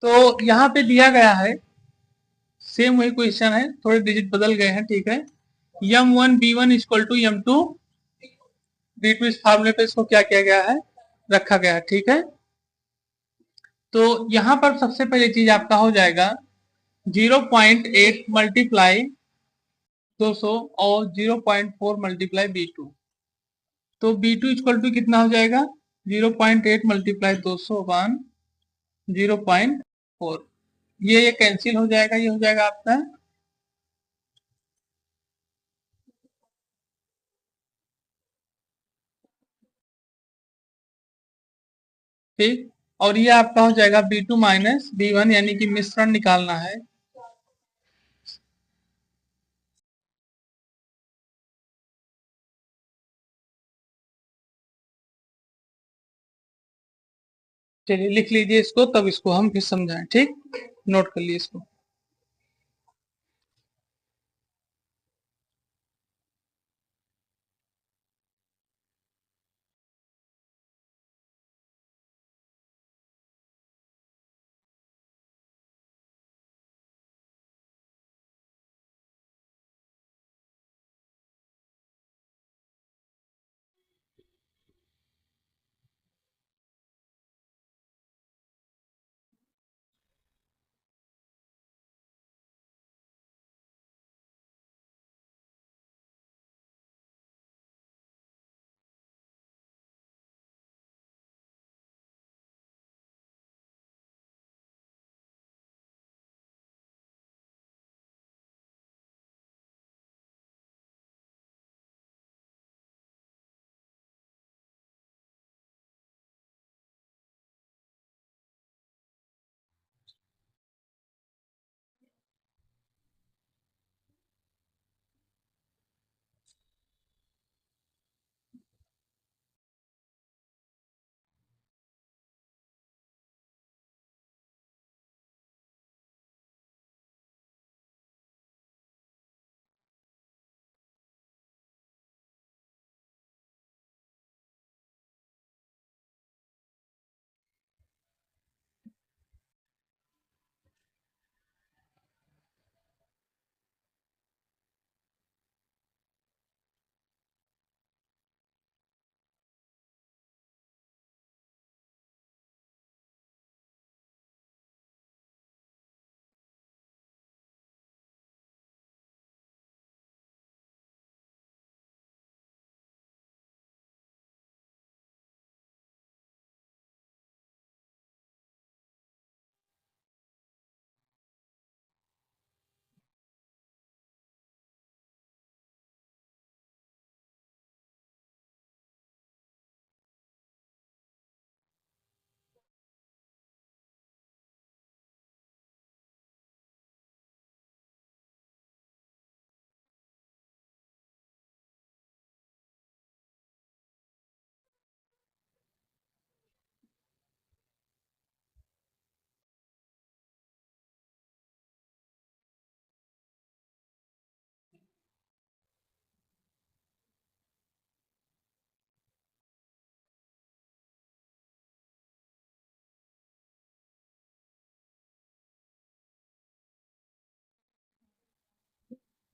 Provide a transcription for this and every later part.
तो यहाँ पे दिया गया है, सेम वही क्वेश्चन है, थोड़े डिजिट बदल गए हैं, ठीक है। m1 b1 equal to m2 b2, इस फार्मूले पे इसको क्या किया गया है, रखा गया है, ठीक है। तो यहाँ पर सबसे पहली चीज आपका हो जाएगा 0.8 मल्टीप्लाई 200 और 0.4 मल्टीप्लाई b2। तो b2 इक्वल टू कितना हो जाएगा, 0.8 मल्टीप्लाई 200 वन 0.4। ये कैंसिल हो जाएगा, ये हो जाएगा आपका, ठीक। और ये आपका हो जाएगा b2 माइनस b1, यानी कि मिश्रण निकालना है। चलिए लिख लीजिए इसको, तब इसको हम फिर समझाएं, ठीक। नोट कर लिए इसको।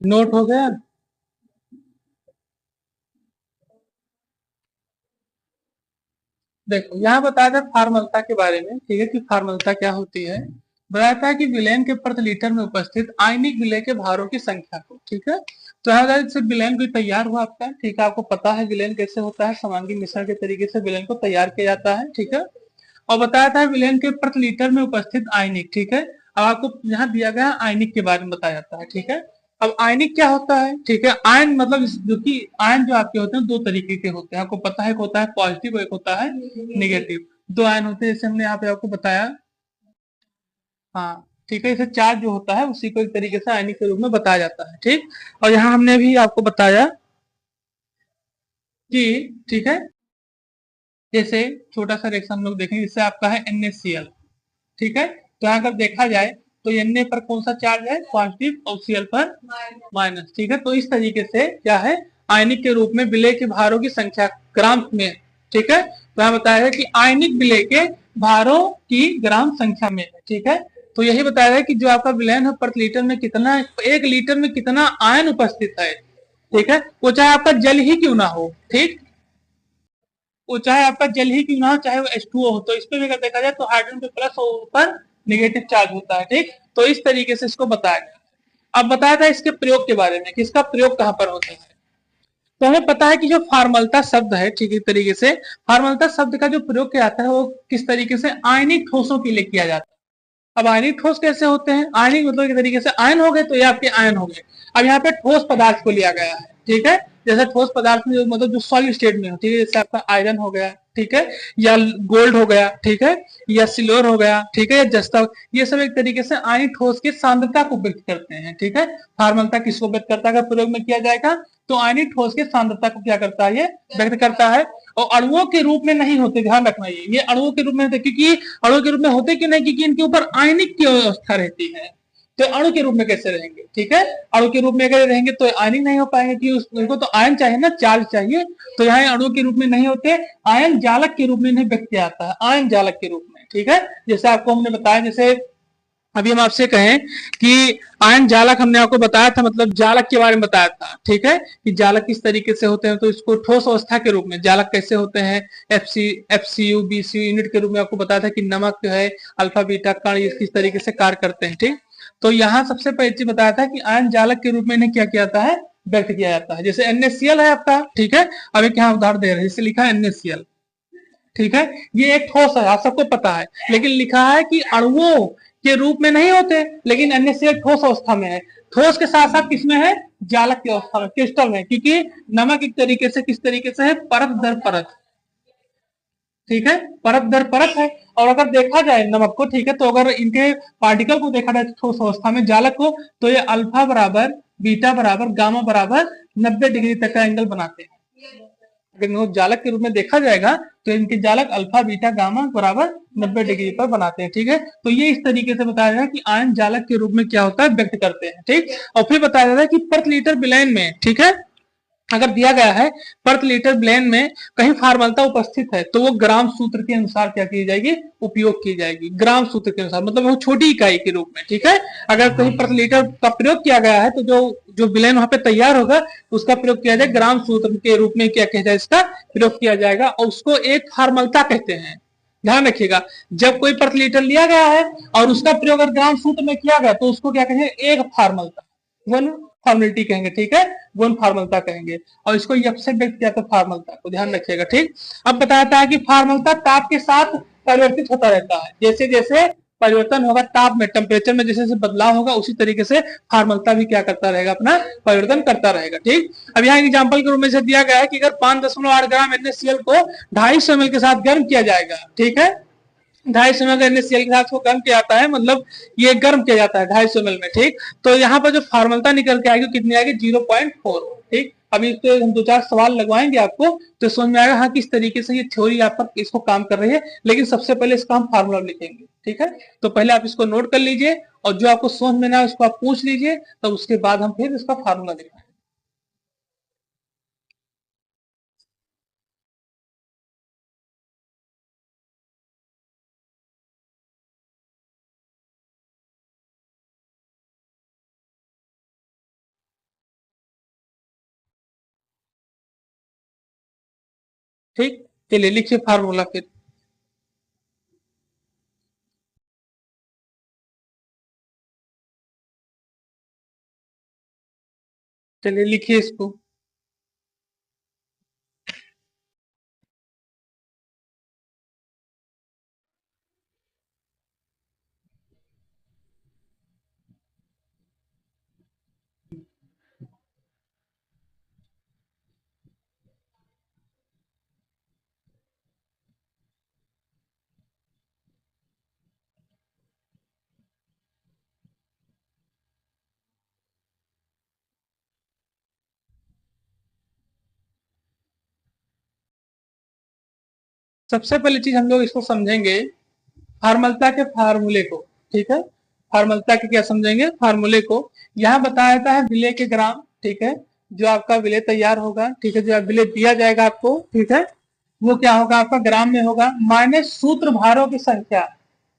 नोट हो गया। देखो यहाँ बताया था फार्मलता के बारे में, ठीक है, कि फार्मलता क्या होती है। बताया था कि विलेन के प्रति लीटर में उपस्थित आयनिक विलेय के भारों की संख्या को, ठीक है। तो यहाँ सिर्फ विलेन भी तैयार हुआ आपका, ठीक है, आपको पता है विलेन कैसे होता है, समांगी मिश्रण के तरीके से विलेन को तैयार किया जाता है, ठीक है। और बताया था विलेन के प्रति लीटर में उपस्थित आयनिक, ठीक है। अब आपको यहाँ दिया गया आयनिक के बारे में बताया जाता है, ठीक है। अब आयनिक क्या होता है, ठीक है। आयन मतलब जो कि आयन जो आपके होते हैं दो तरीके के होते हैं, आपको पता है, एक होता है पॉजिटिव, एक होता है निगेटिव। दो आयन होते हैं, जैसे हमने यहाँ पे आपको बताया, हाँ, ठीक है। इसे चार्ज जो होता है उसी को एक तरीके से आयनिक के रूप में बताया जाता है, ठीक। और यहाँ हमने भी आपको बताया कि, ठीक है, जैसे छोटा सा रिएक्शन हम लोग देखेंगे, जिससे आपका है NaCl, ठीक है। तो यहाँ अगर देखा जाए तो Na पर कौन सा चार्ज है, पॉजिटिव, और Cl पर माइनस, ठीक है। तो इस तरीके से क्या है, आयनिक के रूप में विलेय के भारों की संख्या ग्राम में, ठीक है। तो यहाँ बताया है कि आयनिक विलेय के भारों की ग्राम संख्या में है। ठीक है। तो यही बताया है कि जो आपका विलयन है प्रति लीटर में कितना, 1 लीटर में कितना आयन उपस्थित है, ठीक है। वो चाहे आपका जल ही क्यों ना हो, ठीक, वो चाहे आपका जल ही क्यों ना हो, चाहे वो H2O हो, तो इसमें भी अगर देखा जाए तो हाइड्रोजन पे प्लस और ऊपर नेगेटिव चार्ज होता है, ठीक। तो इस तरीके से इसको बताया गया। अब बताया था इसके प्रयोग के बारे में कि इसका प्रयोग कहां पर होता है। तो हमें पता है कि जो फार्मलता शब्द है, ठीक है, तरीके से फार्मलता शब्द का जो प्रयोग किया जाता है वो किस तरीके से आयनिक ठोसों के लिए किया जाता है। अब आयनिक ठोस कैसे होते हैं, आयनिक मतलब के तरीके से आयन हो गए तो ये आपके आयन हो गए। अब यहाँ पे ठोस पदार्थ को लिया गया है, ठीक है। जैसे ठोस पदार्थ में मतलब जो सॉलिड स्टेट में हो, ठीक है, जैसे आपका आयरन हो गया, ठीक है, या गोल्ड हो गया, ठीक है, या सिल्वर हो गया, ठीक है, या जस्ता, ये सब एक तरीके से आयनिक ठोस की सांद्रता को व्यक्त करते हैं, ठीक है। फार्मलता किसको व्यक्त करता है, प्रयोग में किया जाएगा तो आयनिक ठोस की सांद्रता को क्या करता है, ये व्यक्त करता है। और अणुओं के रूप में नहीं होते, ध्यान रखना, ये अणुओं के रूप में होते, क्योंकि अणु के रूप में होते क्यों नहीं, क्योंकि इनके ऊपर आयनिक की व्यवस्था रहती है। तो अणु के रूप में कैसे रहेंगे, ठीक है, अणु के रूप में अगर रहेंगे तो आयनिक नहीं हो पाएंगे, क्योंकि उनको तो आयन चाहिए ना, चार्ज चाहिए। तो यहाँ अणु के रूप में नहीं होते, आयन जालक के रूप में इन्हें व्यक्त किया जाता है, आयन जालक के रूप में, ठीक है। जैसे आपको हमने बताया, जैसे अभी हम आपसे कहें कि आयन जालक हमने आपको बताया था, मतलब जालक के बारे में बताया था, ठीक है, कि जालक किस तरीके से होते हैं। तो इसको ठोस अवस्था के रूप में जालक कैसे होते हैं, एफसीयू बीसीयू यूनिट के रूप में आपको बताया था कि नमक जो है, अल्फा बीटा कण ये किस तरीके से कार्य करते हैं, ठीक। तो यहाँ सबसे पहले चीज बताया था कि आयन जालक के रूप में इन्हें क्या किया जाता है, व्यक्त किया जाता है। जैसे NaCl है आपका, ठीक है, अब एक यहाँ उदाहरण दे रहे हैं, जैसे लिखा है NaCl, ठीक है, ये एक ठोस है, आप सबको पता है, लेकिन लिखा है कि अणुओं के रूप में नहीं होते, लेकिन NaCl ठोस अवस्था में है। ठोस के साथ साथ किसमें है, जालक की अवस्था में, क्रिस्टल में, क्योंकि नमक एक तरीके से किस तरीके से है, परत दर परत, ठीक है, परत दर परत है। और अगर देखा जाए नमक को, ठीक है, तो अगर इनके पार्टिकल को देखा जाए ठोस अवस्था में जालक को, तो ये अल्फा बराबर बीटा बराबर गामा बराबर 90 डिग्री तक का एंगल बनाते हैं। अगर इनको जालक के रूप में देखा जाएगा तो इनके जालक अल्फा बीटा गामा बराबर 90 डिग्री पर बनाते हैं, ठीक है। तो ये इस तरीके से बताया जाए कि आयन जालक के रूप में क्या होता है, व्यक्त करते हैं, ठीक। और फिर बताया जाता है कि प्रति लीटर विलयन में, ठीक है, अगर दिया गया है प्रति लीटर विलयन में कहीं फार्मलता उपस्थित है तो वो ग्राम सूत्र के अनुसार क्या की जाएगी, उपयोग की जाएगी, ग्राम सूत्र के अनुसार, मतलब वो छोटी इकाई के रूप में, ठीक है। अगर कहीं प्रति लीटर का प्रयोग किया गया है तो जो जो विलयन वहां पे तैयार होगा उसका प्रयोग किया जाए ग्राम सूत्र के रूप में, क्या किया जाए, इसका प्रयोग किया जाएगा, और उसको एक फार्मलता कहते हैं। ध्यान रखिएगा, जब कोई प्रति लीटर लिया गया है और उसका प्रयोग अगर ग्राम सूत्र में किया गया तो उसको क्या कहेंगे, एक फार्मलता, वन फॉर्मेलिटी कहेंगे, ठीक है, गुण फार्मलता कहेंगे। और इसको यप से व्यक्त किया था फार्मलता को, ध्यान रखिएगा, ठीक। अब बताता है कि फार्मलता ताप के साथ परिवर्तित होता रहता है, जैसे जैसे परिवर्तन होगा ताप में, टेम्परेचर में जैसे जैसे बदलाव होगा उसी तरीके से फार्मलता भी क्या करता रहेगा, अपना परिवर्तन करता रहेगा, ठीक। अब यहाँ एग्जाम्पल के रूप में से दिया गया है कि अगर 5.8 ग्राम NaCl को 250 ml के साथ गर्म किया जाएगा, ठीक है, 250 ml NaCl के साथ वो गर्म किया जाता है, मतलब ये गर्म किया जाता है 250 ml में, ठीक। तो यहाँ पर जो फार्मलता निकल के आएगी कितनी आएगी, 0.4, ठीक। अभी इस पे हम 2-4 सवाल लगवाएंगे आपको तो समझ में आएगा हाँ किस तरीके से ये थ्योरी आप पर इसको काम कर रही है। लेकिन सबसे पहले इसका हम फार्मूला लिखेंगे, ठीक है। तो पहले आप इसको नोट कर लीजिए और जो आपको समझ में ना उसको आप पूछ लीजिए, तब उसके बाद हम फिर इसका फार्मूला लिखेंगे। ठीक, चलिए लिखिए फार्मूला फिर। चलिए लिखिए इसको। सबसे पहली चीज हम लोग इसको समझेंगे फार्मलता के फार्मूले को, ठीक है। फार्मलता के क्या समझेंगे, फार्मूले को। यहाँ बताया जाता है विलेय के ग्राम, ठीक है, जो आपका विलेय तैयार होगा, ठीक है, जो विलेय दिया जाएगा आपको, ठीक है, वो क्या होगा आपका ग्राम में होगा, माइनस सूत्र भारों की संख्या,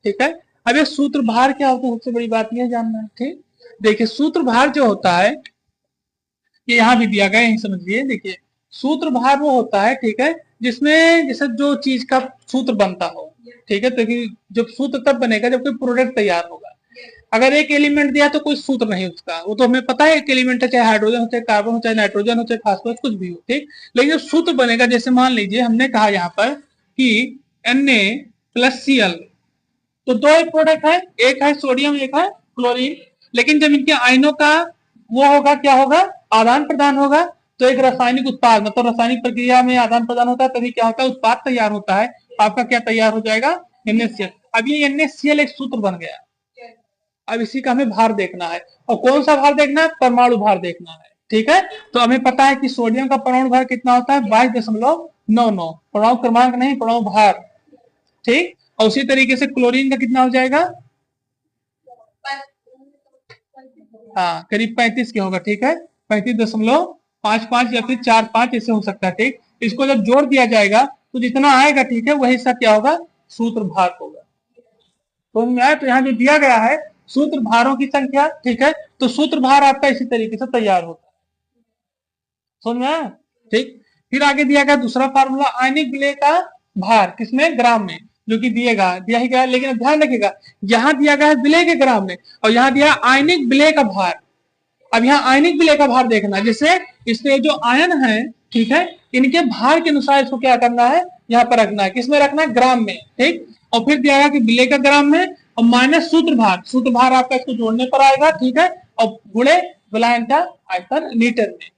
ठीक है। अब ये सूत्र भार क्या होता है, सबसे बड़ी बात यह जानना है। ठीक, देखिए सूत्र भार जो होता है ये यहाँ भी दिया गया है, यही समझिए। देखिए सूत्र भार वो होता है, ठीक है, जिसमें जैसे जो चीज का सूत्र बनता हो, ठीक है, तो जब सूत्र तब बनेगा जब कोई प्रोडक्ट तैयार होगा। अगर एक एलिमेंट दिया तो कोई सूत्र नहीं उसका, वो तो हमें पता है एक एलिमेंट है, चाहे हाइड्रोजन हो, चाहे कार्बन हो, चाहे नाइट्रोजन हो, चाहे फास्फोरस, कुछ भी हो। ठीक, लेकिन जब सूत्र बनेगा, जैसे मान लीजिए हमने कहा यहाँ पर कि Na+Cl, तो दो एक प्रोडक्ट है, एक है सोडियम, एक है क्लोरीन, लेकिन जब इनके आयनों का वो होगा, क्या होगा, आदान प्रदान होगा, तो एक रासायनिक उत्पाद, मतलब रासायनिक प्रक्रिया में आदान प्रदान होता है, तभी क्या होता है, उत्पाद तैयार होता है। आपका क्या तैयार हो जाएगा, NaCl। अब ये NaCl एक सूत्र बन गया। अब इसी का हमें भार देखना है, और कौन सा भार देखना है, परमाणु भार देखना है। ठीक है, तो हमें पता है कि सोडियम का परमाणु भार कितना होता है, 22.99, परमाणु क्रमांक नहीं, परमाणु भार। ठीक, और उसी तरीके से क्लोरीन का कितना हो जाएगा, हाँ करीब 35 के होगा। ठीक है, 35.55 या फिर 45 ऐसे हो सकता है। ठीक, इसको जब जोड़ दिया जाएगा तो जितना आएगा, ठीक है, वही सब क्या होगा, सूत्र भार होगा। तो यहाँ जो दिया गया है सूत्र भारों की संख्या, ठीक है, तो सूत्र भार आपका इसी तरीके से तैयार होता है। समझ में आया? ठीक, फिर आगे दिया गया दूसरा फार्मूला, आयनिक विलेय का भार, किसमें, ग्राम में, जो कि दिया ही गया, लेकिन ध्यान रखिएगा यहाँ दिया गया है विलेय के ग्राम में, और यहाँ दिया आयनिक विलेय का भार। अब यहाँ आयनिक विलेय का भार देखना, जैसे इसमें जो आयन है, ठीक है, इनके भार के अनुसार इसको क्या करना है, यहाँ पर रखना है, किसमें रखना है, ग्राम में। ठीक, और फिर दिया गया कि विलेय का ग्राम में, और माइनस सूत्र भार, सूत्र भार आपका इसको जोड़ने पर आएगा। ठीक है, और गुणे विलायन का आयतन लीटर में।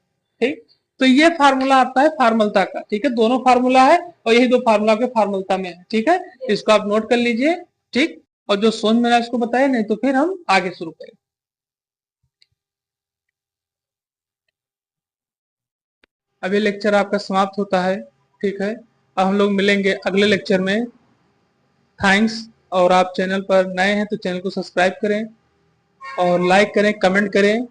ठीक, तो ये फार्मूला आपका है फार्मलता का। ठीक है, दोनों फार्मूला है, और यही दो फार्मूला के फार्मलता में है। ठीक है, इसको आप नोट कर लीजिए। ठीक, और जो समझ में इसको बताया, नहीं तो फिर हम आगे शुरू करें। अब ये लेक्चर आपका समाप्त होता है। ठीक है, अब हम लोग मिलेंगे अगले लेक्चर में। थैंक्स। और आप चैनल पर नए हैं तो चैनल को सब्सक्राइब करें, और लाइक करें, कमेंट करें।